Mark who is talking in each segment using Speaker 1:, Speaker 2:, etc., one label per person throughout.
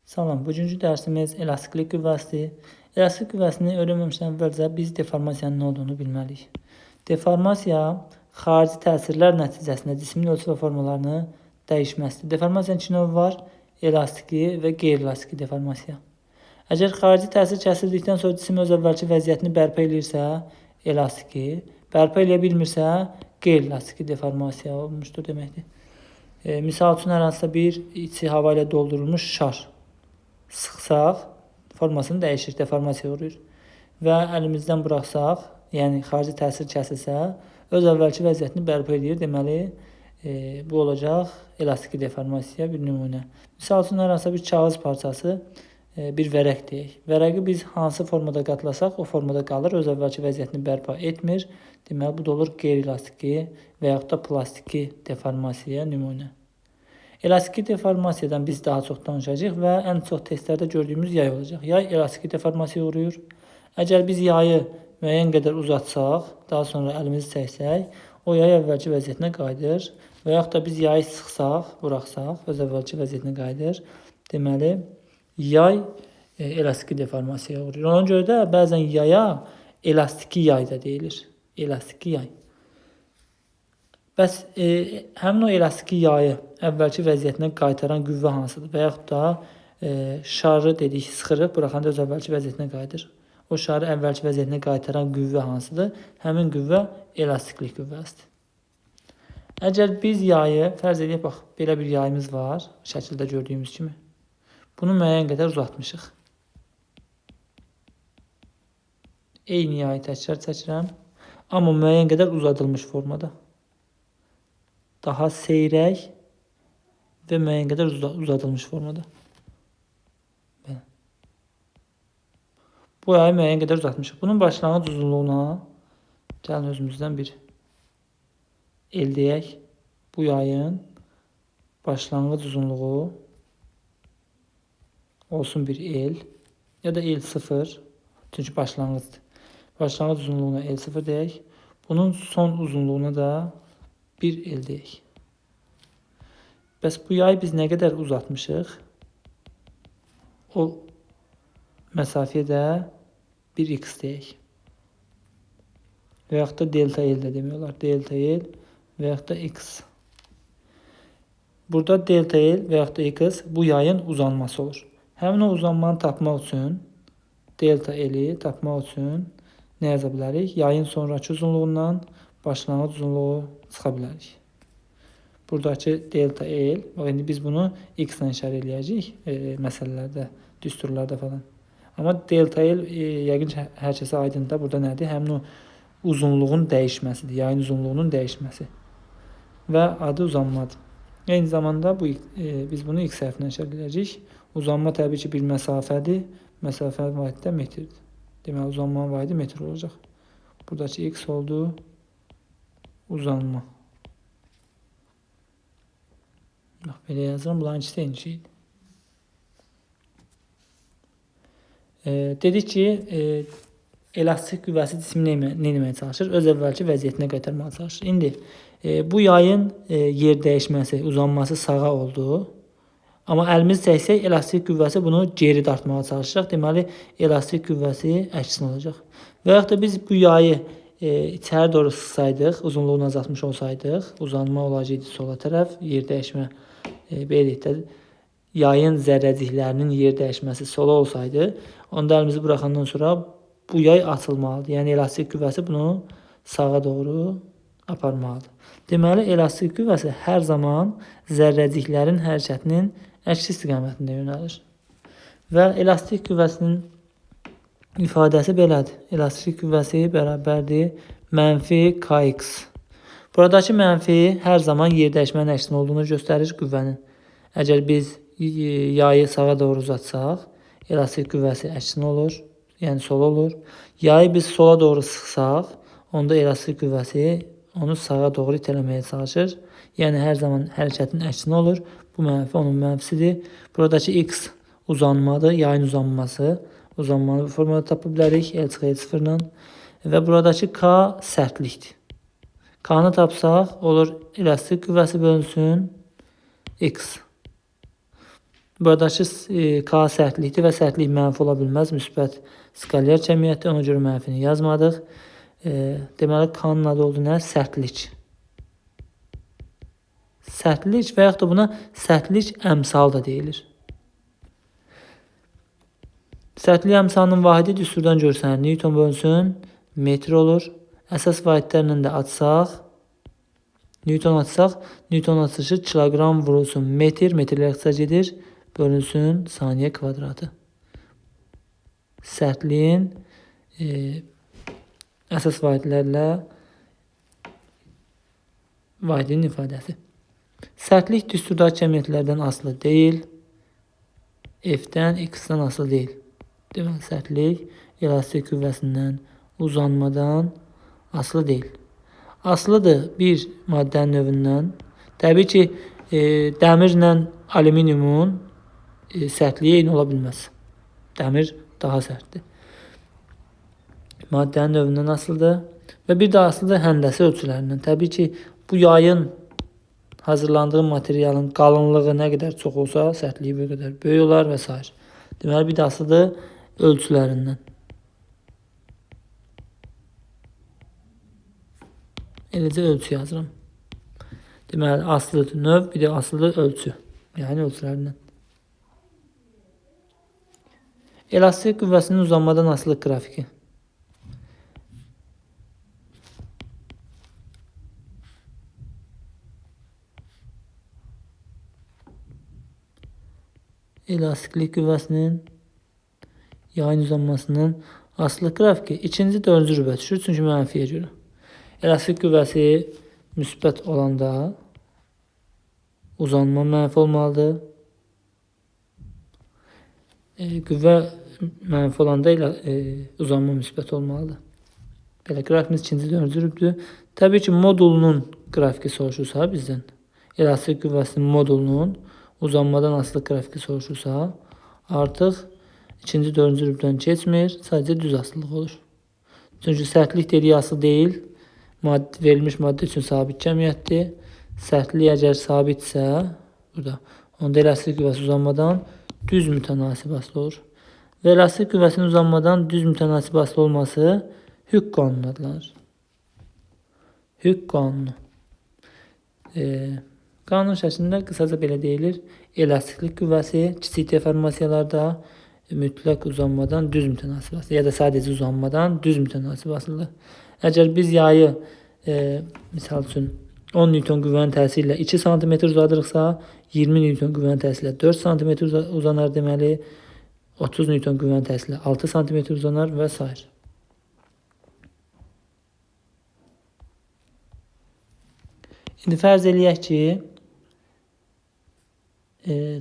Speaker 1: Salam, bugünkü dərsimiz elastiklik qüvvəsidir. Elastik qüvvəsini öyrənməmişdən əvvəlcə biz deformasiyanın nə olduğunu bilməliyik. Deformasiya xarici təsirlər nəticəsində cismin ölçü və formalarını dəyişməsidir. Deformasiyanın iki növü var: elastiki və qeyri-elastiki deformasiya. Əgər xarici təsir kəsildikdən sonra cisim öz əvvəlki vəziyyətini bərpa edirsə, elastiki, bərpa edə bilmirsə, qeyri-elastiki deformasiya olmuşdur deməkdir. Misal üçün, hər hansısa bir içi hava ilə doldurulmuş şar sıxsaq, formasını dəyişir, deformasiya uğrayır. Və əlimizdən buraxsaq, yəni xarici təsir kəsilsə, öz əvvəlki vəziyyətini bərpa edir. Deməli, bu olacaq elastiki deformasiya bir nümunə. Misal üçün, hər hansısa bir kağız parçası, bir vərəq deyək. Vərəqi biz hansı formada qatlasaq, o formada qalır, öz əvvəlki vəziyyətini bərpa etmir. Deməli, bu da olur qeyri-elastiki və yaxud da plastiki deformasiyaya nümunə. Elastiki deformasiyadan biz daha çox danışacağıq və ən çox testlərdə gördüyümüz yay olacaq. Yay elastiki deformasiyaya uğrayır. Əgər biz yayı müəyyən qədər uzatsaq, daha sonra əlimizi çəksək, o yay əvvəlki vəziyyətinə qayıdır. Və yaxud da biz yayı sıxsaq, buraxsaq, öz əvvəlki vəziyyətinə qayıdır. Deməli, yay elastiki deformasiyaya uğrayır. Ona görə də bəzən yaya elastiki yay da deyilir. Elastiki yay. Bəs həmin o elastiki yayı əvvəlki vəziyyətinə qaytaran qüvvə hansıdır? Və yaxud da şarı dedik, sıxırıq, buraxanda öz əvvəlki vəziyyətinə qayıdır. O şarı əvvəlki vəziyyətinə qaytaran qüvvə hansıdır? Həmin qüvvə elastiklik qüvvəsidir. Əgər biz yayı, fərz edək, bax, belə bir yayımız var, şəkildə gördüyümüz kimi. Bunu müəyyən qədər uzatmışıq. Eyni yayı təkrar çəkirəm, amma müəyyən qədər uzadılmış formada. Daha seyrək və müəyyən qədər uzadılmış formada. Bu yayı müəyyən qədər uzatmışıq. Bunun başlanğıc uzunluğuna gəlin özümüzdən bir el deyək. Bu yayın başlanğıc uzunluğu olsun bir el ya da el 0. Çünki başlanğıcdır. Başlanğıc uzunluğuna el 0 deyək. Bunun son uzunluğuna da bir el deyək. Bəs bu yayı biz nə qədər uzatmışıq? O məsafəyə də bir x deyək. Və yaxud da delta el də demək olar. Delta el və yaxud da x. Burada delta el və yaxud da x bu yayın uzanması olur. Həmin o uzanmanı tapmaq üçün, delta eli tapmaq üçün nə yaza bilərik? Yayın sonraki uzunluğundan başlanğıc uzunluğu çıxa bilərik. Buradakı delta el, indi biz bunu x ilə işarə eləyəcəyik məsələlərdə, düsturlarda falan. Amma delta el yəqin ki, hər kəsə aydındır. Burada nədir? Həmin o uzunluğun dəyişməsidir, yayın uzunluğunun dəyişməsi və adı uzanmadır. Eyni zamanda biz bunu x hərfinə işarə eləyəcəyik. Uzanma təbii ki, bir məsafədir. Məsafə vahidi də metrdir. Deməli, uzanmanın vahidi metr olacaq. Buradakı x oldu uzanma. Bax, belə yazıram. Bunların ikisi eyni şeydir. Dedik ki, elastik qüvvəsi cismi nə etməyə çalışır? Öz əvvəlki vəziyyətinə qaytarmağa çalışır. İndi bu yayın yer dəyişməsi, uzanması sağa oldu. Amma əlimizi çəksək, elastik qüvvəsi bunu geri dartmağa çalışacaq. Deməli, elastik qüvvəsi əksin olacaq. Və yaxud da biz bu yayı içəri doğru sıxsaydıq, uzunluğunu azaltmış olsaydıq, uzanma olacaqdı sola tərəf, yer dəyişmə, belə də yayın zərrəciklərinin yer dəyişməsi sola olsaydı, onda əlimizi buraxandan sonra bu yay açılmalıdır. Yəni, elastik qüvvəsi bunu sağa doğru aparmalıdır. Deməli, elastik qüvvəsi hər zaman zərrəciklərin hərəkətinin əks istiqamətində yönəlir. Və elastik qüvvəsinin ifadəsi belədir. Elastik qüvvəsi bərabərdir mənfi kx. Buradakı mənfi hər zaman yer dəyişmənin əksinin olduğunu göstərir qüvvənin. Əgər biz yayı sağa doğru uzatsaq, elastik qüvvəsi əksin olur, yəni sola olur. Yayı biz sola doğru sıxsaq, onda elastik qüvvəsi onu sağa doğru itələməyə çalışır. Yəni, hər zaman hərəkətin əksini olur. Bu mənfi onun mənfisidir. Buradakı x uzanmadır, yayın uzanması. Uzanmanı bu formada tapa bilərik, el çıxı el 0 ilə. Və buradakı k sərtlikdir. K-nı tapsaq, olur elastik qüvvəsi bölünsün x. Buradakı K sərtlikdir və sərtlik mənfi ola bilməz. Müsbət skalyar cəmiyyətdir. Ona görə mənfini yazmadıq. Deməli, K-nın adı oldu nə? Sərtlik. Sərtlik və yaxud da buna sərtlik əmsal da deyilir. Sərtlik əmsalının vahidi düsturdan görsənir. Newton bölünsün metr olur. Əsas vahidlərlə də açsaq, Newton açışı kilogram vurulsun metr, metrlər qısa gedir, bölünsün saniyə kvadratı. Sərtliyin əsas vahidlərlə vahidin ifadəsi. Sərtlik düsturdakı cəmiyyətlərdən asılı deyil. F-dən, X-dən asılı deyil. Deməli, sərtlik elastik qüvvəsindən, uzanmadan asılı deyil. Asılıdır bir maddənin növündən. Təbii ki, dəmirlə alüminiumun sərtliyi eyni ola bilməz. Dəmir daha sərtdir. Maddənin növündən asılıdır. Və bir də asılıdır həndəsə ölçülərindən. Təbii ki, bu yayın hazırlandığı materialın qalınlığı nə qədər çox olsa, sərtliyi bir qədər böyük olar və s. Deməli, bir də asılıdır ölçülərindən. Eləcə ölçü yazıram. Deməli, asılıdır növ, bir də asılıdır ölçü. Yəni ölçülərindən. Elastik qüvvəsinin uzanmadan asılı qrafiki. Elastiklik qüvvəsinin yayın uzanmasının asılı qrafiki ikinci, dördüncü rübə düşür, çünki mənfiyə görə. Elastik qüvvəsi müsbət olanda uzanma mənfi olmalıdır. Qüvvə mənfi olanda uzanma müsbət olmalıdır. Belə qrafimiz ikinci, dördüncü rübdür. Təbii ki, modulunun qrafiki soruşursa bizdən, elastik qüvvəsinin modulunun uzanmadan asılı qrafiki soruşursa, artıq ikinci, dördüncü rübdən keçmir, sadəcə düz asılılıq olur. Çünki sərtlik dediyi asılı deyil, verilmiş maddə üçün sabit cəmiyyətdir. Sərtlik əgər sabitsə, burada, onda elastik qüvvəsi uzanmadan düz mütənasib asılı olur. Və elastik qüvvəsinin uzanmadan düz mütənasib asılı olması Hüq qanunu adlanır. Hüq qanunu. Qanun şəklində qısaca belə deyilir. Elastiklik qüvvəsi kiçik deformasiyalarda mütləq uzanmadan düz mütənasib asılıdır. Ya da sadəcə uzanmadan düz mütənasib asılıdır. Əgər biz yayı misal üçün 10 Newton qüvvənin təsiri ilə 2 cm uzadırıqsa, 20 Newton qüvvənin təsiri ilə 4 cm uzanar deməli, 30 Newton qüvvənin təsiri ilə 6 cm uzanar və s. İndi fərz eləyək ki,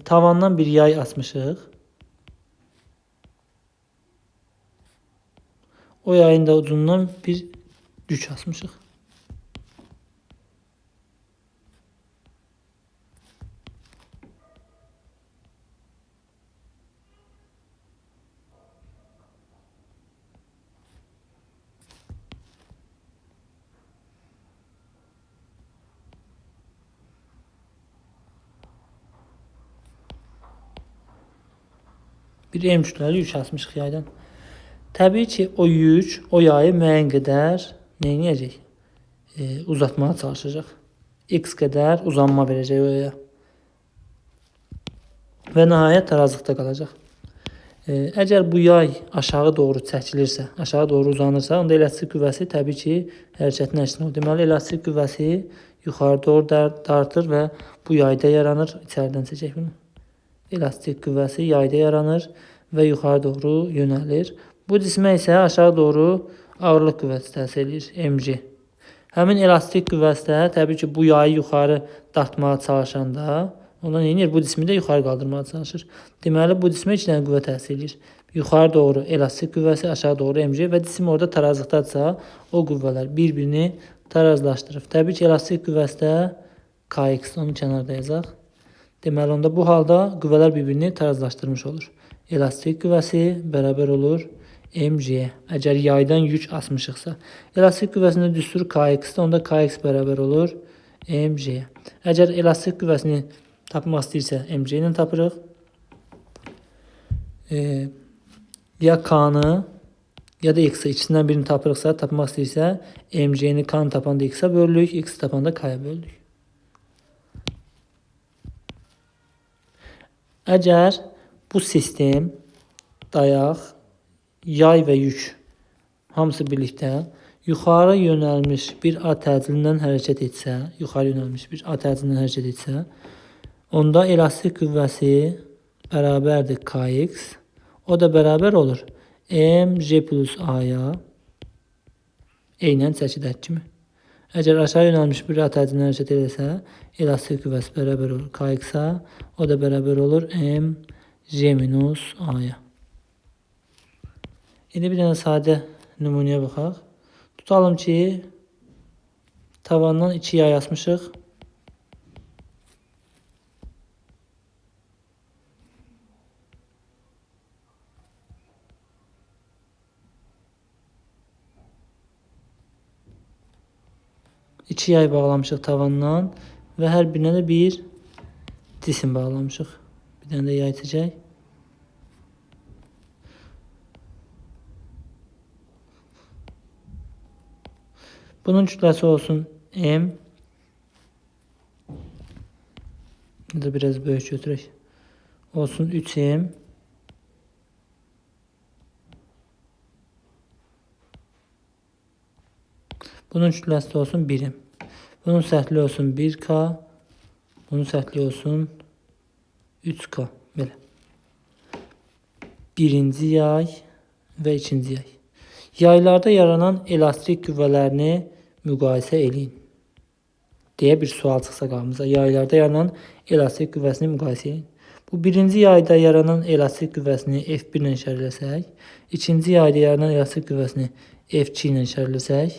Speaker 1: tavandan bir yay asmışıq. O yayın da ucundan bir yük asmışıq. Bir M kütləli yük asmışıq yaydan. Təbii ki, o yük, o yayı müəyyən qədər neyəcək? Uzatmağa çalışacaq. X qədər uzanma verəcək o yaya. Və nəhayət tarazlıqda qalacaq. Əgər bu yay aşağı doğru çəkilirsə, aşağı doğru uzanırsa, onda elastik qüvvəsi təbii ki, hərəkətin əksinə olur. Deməli, elastik qüvvəsi yuxarı doğru dartır və bu yayda yaranır. İçəridən çəkək bunu. Elastik qüvvəsi yayda yaranır və yuxarı doğru yönəlir. Bu cismə isə aşağı doğru ağırlıq qüvvəsi təsir edir, mg. Həmin elastik qüvvəsi də təbii ki, bu yayı yuxarı dartmağa çalışanda, ondan neyinir? Bu cismi də yuxarı qaldırmağa çalışır. Deməli, bu cismə iki dənə qüvvə təsir edir. Yuxarı doğru elastik qüvvəsi, aşağı doğru mg və cisim orada tarazlıqdadsa, o qüvvələr bir-birini tarazlaşdırır. Təbii ki, elastik qüvvəsi də kx, onu kənarda yazaq. Deməli, onda bu halda qüvvələr bir-birini tarazlaşdırmış olur. Elastik qüvvəsi bərabər olur mg. Əgər yaydan yük asmışıqsa. Elastik qüvvəsində düstur kx-də, onda kx bərabər olur mg. Əgər elastik qüvvəsini tapmaq istəyirsə, mg ilə tapırıq. ya K'nı ya da X'i ikisindən birini tapırıqsa, tapmaq istəyirsə, MC'ni K'nı tapanda X'e bölürük, X'i tapanda K'ya bölürük. Əgər bu sistem dayaq, yay və yük hamısı birlikdə yuxarı yönəlmiş bir A təcilindən hərəkət etsə, onda elastik qüvvəsi bərabərdir Kx, o da bərabər olur mg plus A-ya, eynən çəkidəki kimi. Əgər aşağı yönəlmiş bir A təcilindən hərəkət edirsə, elastik qüvvəsi bərabər olur Kx-a, o da bərabər olur mg minus A-ya. İndi bir dənə sadə nümunəyə baxaq. Tutalım ki, tavandan 2 yay asmışıq. İki yay bağlamışıq tavandan və hər birinə də bir cisim bağlamışıq. Bir dənə də yay çəkək. Bunun kütləsi olsun M. Da biraz böyük götürək. Olsun 3M. Bunun kütləsi olsun 1M. Bunun sərtliyi olsun 1K. Bunun sərtliyi olsun 3K. Belə. Birinci yay və ikinci yay. Yaylarda yaranan elastik qüvvələrini müqayisə eləyin deyə bir sual çıxsa qarşımıza. Yaylarda yaranan elastik qüvvəsini müqayisə eləyin. Bu birinci yayda yaranan elastik qüvvəsini F1 ilə işarələsək, ikinci yayda yaranan elastik qüvvəsini F2 ilə işarələsək,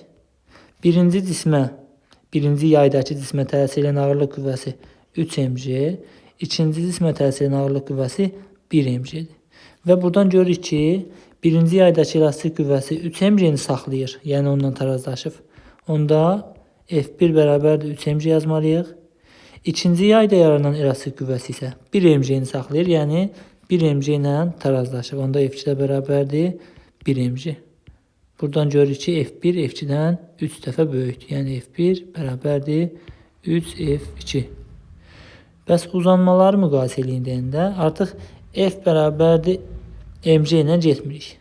Speaker 1: birinci yaydakı cismə təsir edən ağırlıq qüvvəsi 3mg, ikinci cismə təsir edən ağırlıq qüvvəsi 1mg-dir. Və buradan görürük ki, birinci yaydakı elastik qüvvəsi 3mg-ni saxlayır, yəni onunla tarazlaşıb. Onda F1 bərabərdir 3mg yazmalıyıq. İkinci yayda yaranan elastik qüvvəsi isə 1mg-ni saxlayır, yəni 1mg ilə tarazlaşıb. Onda F2 də bərabərdir 1mg. Buradan görürük ki, F1 F2-dən 3 dəfə böyükdür. Yəni F1 bərabərdir 3F2. Bəs uzanmaları müqayisə eləyin deyəndə artıq F bərabərdir mg ilə getmirik.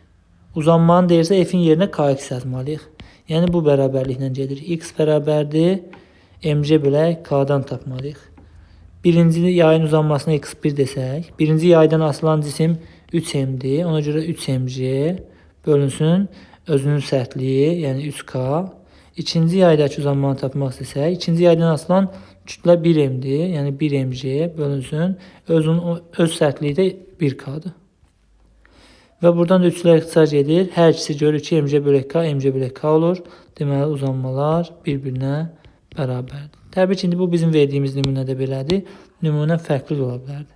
Speaker 1: Uzanmanı deyirsə F-in yerinə Kx yazmalıyıq. Yəni bu bərabərliklə gedir. X bərabərdir mg bölək K-dan tapmalıyıq. Birinci yayın uzanmasına x1 desək, birinci yaydan asılan cisim 3m'dir. Ona görə 3mg bölünsün özünün sərtliyi, yəni 3K. İkinci yaydakı uzanmanı tapmaq istəsək, ikinci yaydan asılan kütlə 1m'dir. Yəni 1mg bölünsün öz sərtliyi də 1K-dır. Və buradan da 3-lər ixtisar edir. Hər ikisi görür ki, mg bölək K, mg bölək K olur. Deməli, uzanmalar bir-birinə bərabərdir. Təbii ki, indi bu bizim verdiyimiz nümunədə belədir. Nümunə fərqli də ola bilərdi.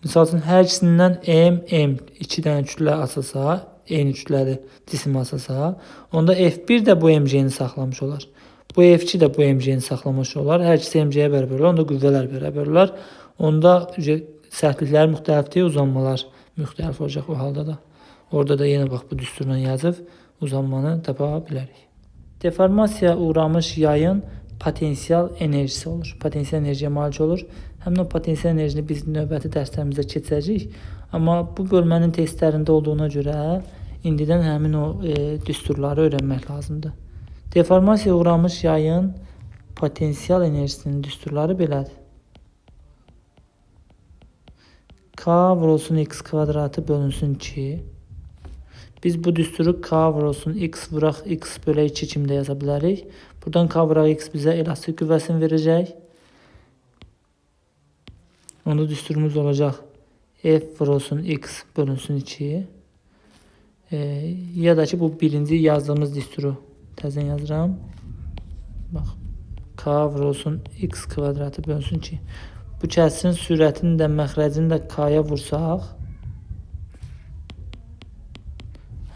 Speaker 1: Misal üçün, hər ikisindən M, 2 dənə kütlə asılsa, eyni kütləli cisim asılsa, onda F1 də bu mg-ni saxlamış olar. Bu F2 də bu mg-ni saxlamış olar. Hər ikisi mg-yə bərabər olar, onda qüvvələr bərabər olar. Onda sərtliklər müxtəlifdir, uzanmalar müxtəlif olacaq o halda da. Orada da yenə bax bu düsturla yazıb uzanmanı tapa bilərik. Deformasiyaya uğramış yayın potensial enerjisi olur. Potensial enerjiyə malik olur. Həmin o potensial enerjini biz növbəti dərslərimizdə keçəcəyik. Amma bu bölmənin testlərində olduğuna görə indidən həmin o düsturları öyrənmək lazımdır. Deformasiyaya uğramış yayın potensial enerjisinin düsturları belədir. K vurulsun x kvadratı bölünsün 2. Biz bu düsturu K vurulsun x vuraq x bölək 2 kimi də yaza bilərik. Buradan K vuraq x bizə elastik qüvvəsini verəcək. Onda düsturumuz olacaq F vurulsun x bölünsün 2. Ya da ki bu birinci yazdığımız düsturu təzən yazıram. Bax, K vurulsun x kvadratı bölünsün 2. Bu kəsirin sürətini də məxrəcini də K-ya vursaq,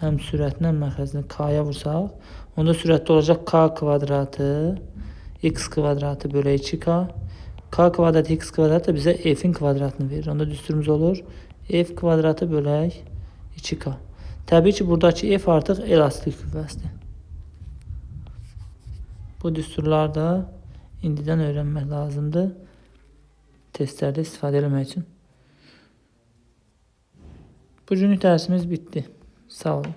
Speaker 1: həm sürətini həm məxrəcini K-ya vursaq, onda sürətli olacaq K kvadratı x kvadratı bölək 2K. K kvadratı x kvadratı da bizə F-in kvadratını verir. Onda düsturumuz olur F kvadratı bölək 2K. Təbii ki, buradakı F artıq elastik qüvvəsidir. Bu düsturları da indidən öyrənmək lazımdır. Testlərdə istifadə etmək üçün. Bugünlük dərsimiz bitdi. Sağ olun.